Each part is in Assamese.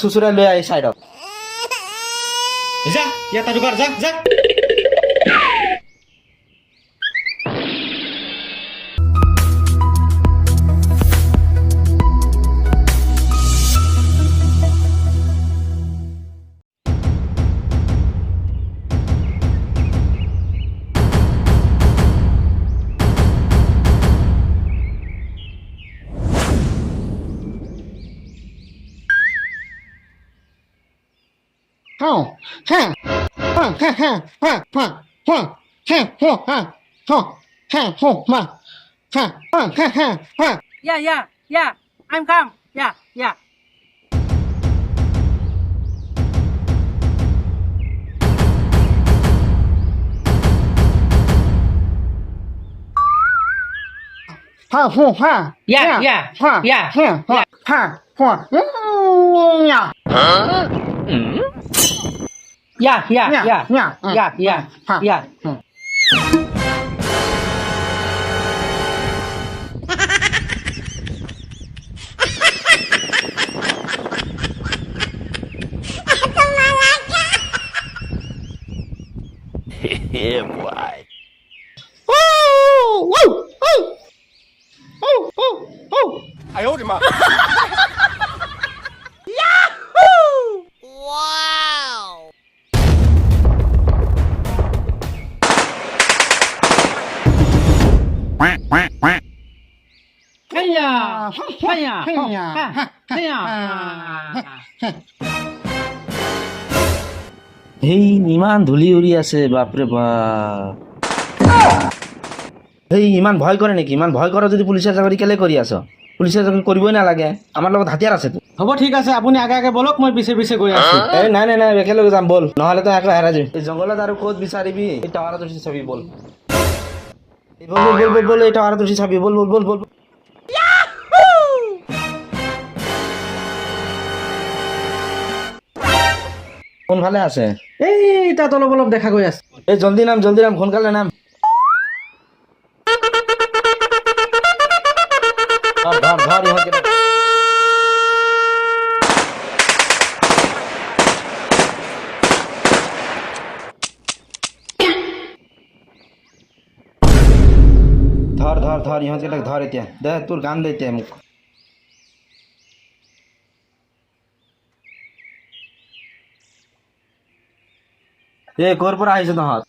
চুচুৰাই লৈ আহি চাইডত যা ইয়াত আৰু যা যা Yeah, I'm come. Yeah. Yeah. Yeah, boy. I owed him up. Wow! এই ইমান ধূলি উৰি আছে বাপৰে বাপ এই ইমান ভয় কৰে নেকি ইমান ভয় কৰা যদি পুলিচৰ চাকৰি কেলে কৰি আছ পুলিচৰ চাকৰি কৰিবই নালাগে আমাৰ লগত হাতিয়াৰ আছে তো হ'ব ঠিক আছে আপুনি আগে আগে বলক মই পিছে পিছে গৈ আছো এই নাই একেলগে যাম বল নহ'লে তো একো হেৰাই যাবি এই জংঘলত আৰু ক'ত বিচাৰিবি এই টাৱাৰত উঠি চাবি বল এই বল এই টাৱাৰত উঠি চাবি বল কোনফালে আছে এই তাত অলপ দেখা গৈ আছে এই জলদি নাম সোনকালে নাম ধৰ ইহঁতকেইটা ধৰ ইহঁতকেইটাক ধৰ এতিয়া দে তোৰ গান দে এতিয়া মোক এ ক'ৰ পৰা আহিছে তহঁত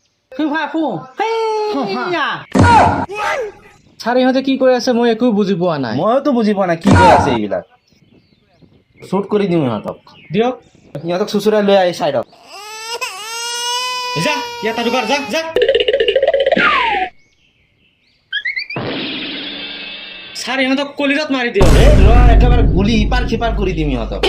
ছাৰ ইহঁতে কি কৈ আছে মই একো বুজি পোৱা নাই মইতো বুজি পোৱা নাই কি কৈ আছে এইবিলাক শ্বুট কৰি দিওঁ ইহঁতক দিয়ক ইহঁতক চুচুৰাই লৈ আহি চাইডত যা ইয়াত আৰু যা যা ছাৰ ইহঁতক কলিৰত মাৰি দিয়ক একেবাৰে গুলি ইপাৰ সিপাৰ কৰি দিম ইহঁতক